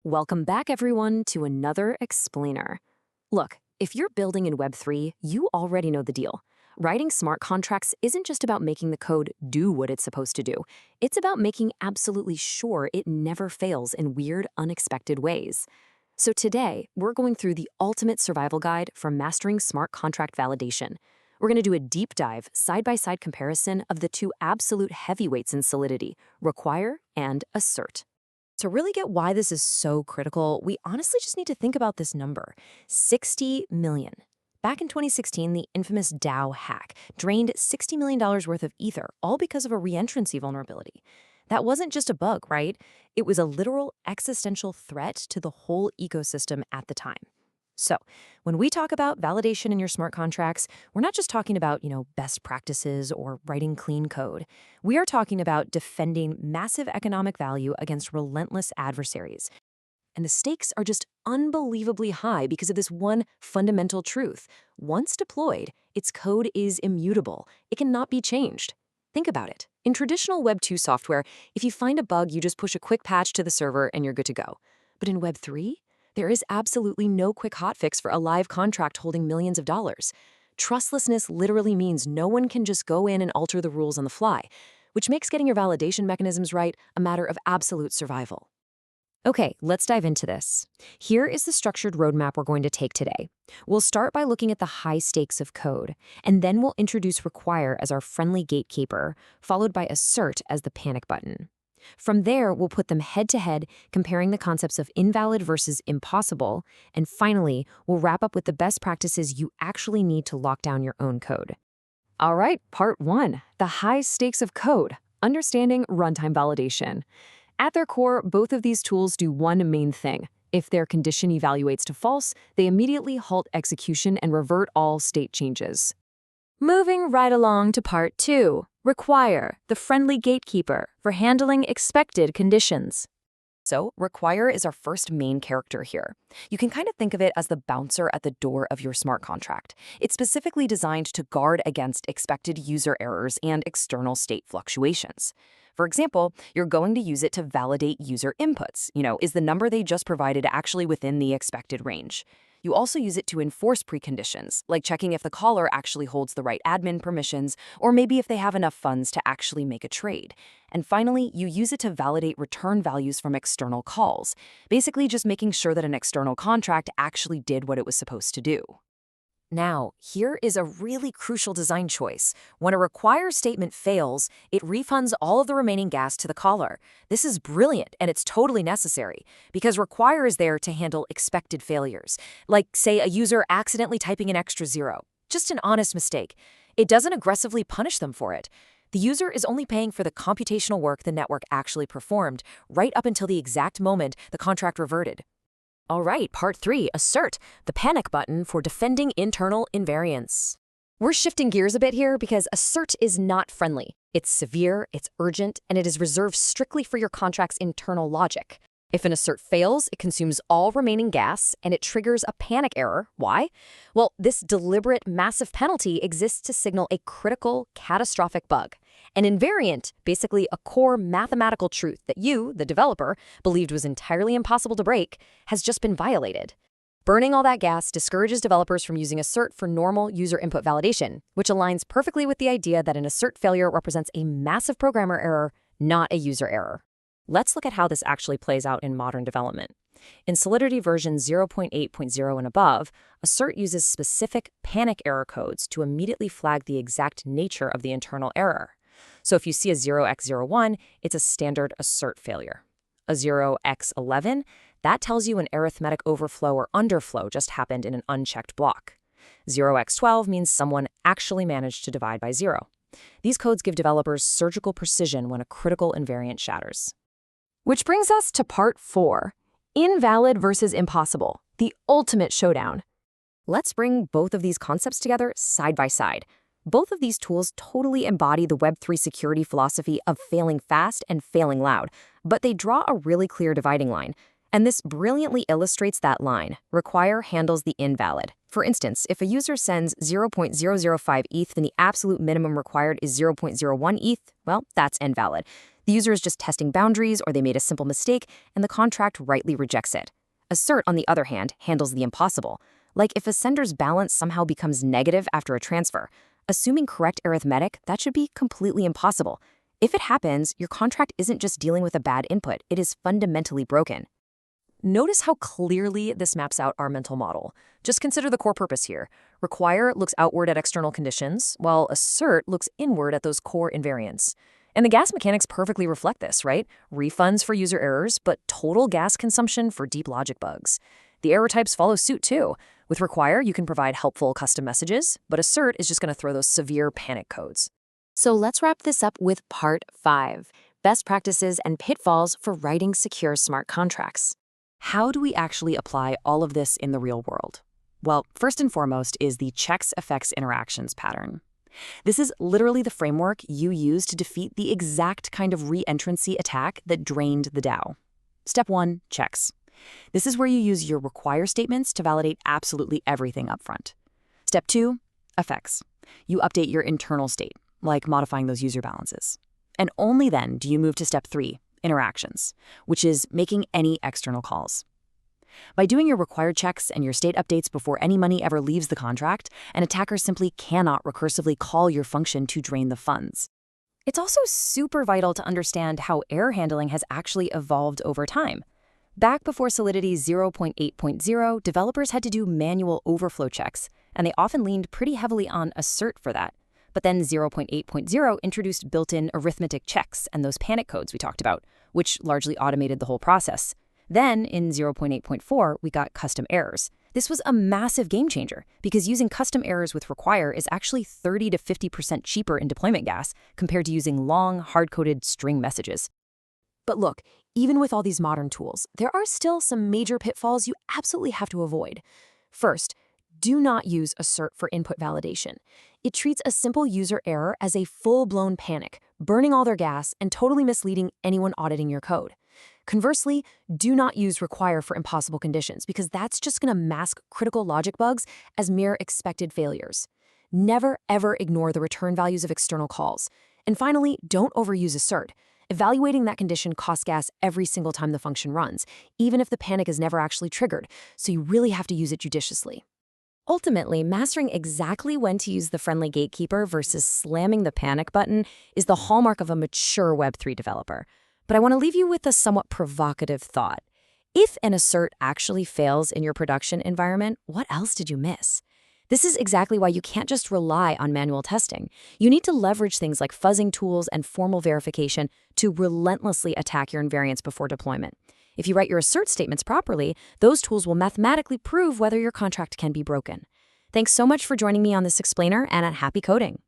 Welcome back, everyone, to another explainer. Look, if you're building in Web3, you already know the deal. Writing smart contracts isn't just about making the code do what it's supposed to do. It's about making absolutely sure it never fails in weird, unexpected ways. So today, we're going through the ultimate survival guide for mastering smart contract validation. We're going to do a deep dive, side-by-side comparison of the two absolute heavyweights in Solidity, require and assert. To really get why this is so critical, we honestly just need to think about this number, 60 million. Back in 2016, the infamous DAO hack drained $60 million worth of Ether, all because of a reentrancy vulnerability. That wasn't just a bug, right? It was a literal existential threat to the whole ecosystem at the time. So, when we talk about validation in your smart contracts, we're not just talking about, best practices or writing clean code. We are talking about defending massive economic value against relentless adversaries. And the stakes are just unbelievably high because of this one fundamental truth. Once deployed, its code is immutable. It cannot be changed. Think about it. In traditional Web 2 software, if you find a bug, you just push a quick patch to the server and you're good to go. But in Web 3, there is absolutely no quick hotfix for a live contract holding millions of dollars. Trustlessness literally means no one can just go in and alter the rules on the fly, which makes getting your validation mechanisms right a matter of absolute survival. Okay, let's dive into this. Here is the structured roadmap we're going to take today. We'll start by looking at the high stakes of code, and then we'll introduce require as our friendly gatekeeper, followed by assert as the panic button. From there, we'll put them head-to-head, comparing the concepts of invalid versus impossible, and finally, we'll wrap up with the best practices you actually need to lock down your own code. All right, part 1, the high stakes of code, understanding runtime validation. At their core, both of these tools do one main thing. If their condition evaluates to false, they immediately halt execution and revert all state changes. Moving right along to part 2, require, the friendly gatekeeper for handling expected conditions. So, require is our first main character here. You can kind of think of it as the bouncer at the door of your smart contract. It's specifically designed to guard against expected user errors and external state fluctuations. For example, you're going to use it to validate user inputs. Is the number they just provided actually within the expected range? You also use it to enforce preconditions, like checking if the caller actually holds the right admin permissions, or maybe if they have enough funds to actually make a trade. And finally, you use it to validate return values from external calls, basically just making sure that an external contract actually did what it was supposed to do. Now, here is a really crucial design choice. When a require statement fails, it refunds all of the remaining gas to the caller. This is brilliant, and it's totally necessary, because require is there to handle expected failures, like, say, a user accidentally typing an extra 0. Just an honest mistake. It doesn't aggressively punish them for it. The user is only paying for the computational work the network actually performed, right up until the exact moment the contract reverted. All right, part 3, assert, the panic button for defending internal invariance. We're shifting gears a bit here because assert is not friendly. It's severe, it's urgent, and it is reserved strictly for your contract's internal logic. If an assert fails, it consumes all remaining gas, and it triggers a panic error. Why? Well, this deliberate, massive penalty exists to signal a critical, catastrophic bug. An invariant, basically a core mathematical truth that you, the developer, believed was entirely impossible to break, has just been violated. Burning all that gas discourages developers from using assert for normal user input validation, which aligns perfectly with the idea that an assert failure represents a massive programmer error, not a user error. Let's look at how this actually plays out in modern development. In Solidity version 0.8.0 and above, assert uses specific panic error codes to immediately flag the exact nature of the internal error. So if you see a 0x01, it's a standard assert failure. A 0x11, that tells you an arithmetic overflow or underflow just happened in an unchecked block. 0x12 means someone actually managed to divide by 0. These codes give developers surgical precision when a critical invariant shatters. Which brings us to part 4, invalid versus impossible, the ultimate showdown. Let's bring both of these concepts together side by side. Both of these tools totally embody the Web3 security philosophy of failing fast and failing loud, but they draw a really clear dividing line. And this brilliantly illustrates that line. Require handles the invalid. For instance, if a user sends 0.005 ETH, then the absolute minimum required is 0.01 ETH, well, that's invalid. The user is just testing boundaries or they made a simple mistake and the contract rightly rejects it. Assert, on the other hand, handles the impossible. Like if a sender's balance somehow becomes negative after a transfer. Assuming correct arithmetic, that should be completely impossible. If it happens, your contract isn't just dealing with a bad input, it is fundamentally broken. Notice how clearly this maps out our mental model. Just consider the core purpose here. Require looks outward at external conditions, while assert looks inward at those core invariants. And the gas mechanics perfectly reflect this, right? Refunds for user errors, but total gas consumption for deep logic bugs. The error types follow suit too. With require, you can provide helpful custom messages, but assert is just going to throw those severe panic codes. So let's wrap this up with part 5, best practices and pitfalls for writing secure smart contracts. How do we actually apply all of this in the real world? Well, first and foremost is the checks effects interactions pattern. This is literally the framework you use to defeat the exact kind of re-entrancy attack that drained the DAO. Step 1, checks. This is where you use your require statements to validate absolutely everything upfront. Step 2, effects. You update your internal state, like modifying those user balances. And only then do you move to step 3, interactions, which is making any external calls. By doing your required checks and your state updates before any money ever leaves the contract, an attacker simply cannot recursively call your function to drain the funds. It's also super vital to understand how error handling has actually evolved over time. Back before Solidity 0.8.0, developers had to do manual overflow checks, and they often leaned pretty heavily on assert for that. But then 0.8.0 introduced built-in arithmetic checks and those panic codes we talked about, which largely automated the whole process. Then, in 0.8.4, we got custom errors. This was a massive game changer, because using custom errors with require is actually 30 to 50% cheaper in deployment gas compared to using long, hard-coded string messages. But look, even with all these modern tools, there are still some major pitfalls you absolutely have to avoid. First, do not use assert for input validation. It treats a simple user error as a full-blown panic, burning all their gas and totally misleading anyone auditing your code. Conversely, do not use require for impossible conditions, because that's just going to mask critical logic bugs as mere expected failures. Never, ever ignore the return values of external calls. And finally, don't overuse assert. Evaluating that condition costs gas every single time the function runs, even if the panic is never actually triggered, so you really have to use it judiciously. Ultimately, mastering exactly when to use the friendly gatekeeper versus slamming the panic button is the hallmark of a mature Web3 developer. But I want to leave you with a somewhat provocative thought. If an assert actually fails in your production environment, what else did you miss? This is exactly why you can't just rely on manual testing. You need to leverage things like fuzzing tools and formal verification to relentlessly attack your invariants before deployment. If you write your assert statements properly, those tools will mathematically prove whether your contract can be broken. Thanks so much for joining me on this explainer, and happy coding.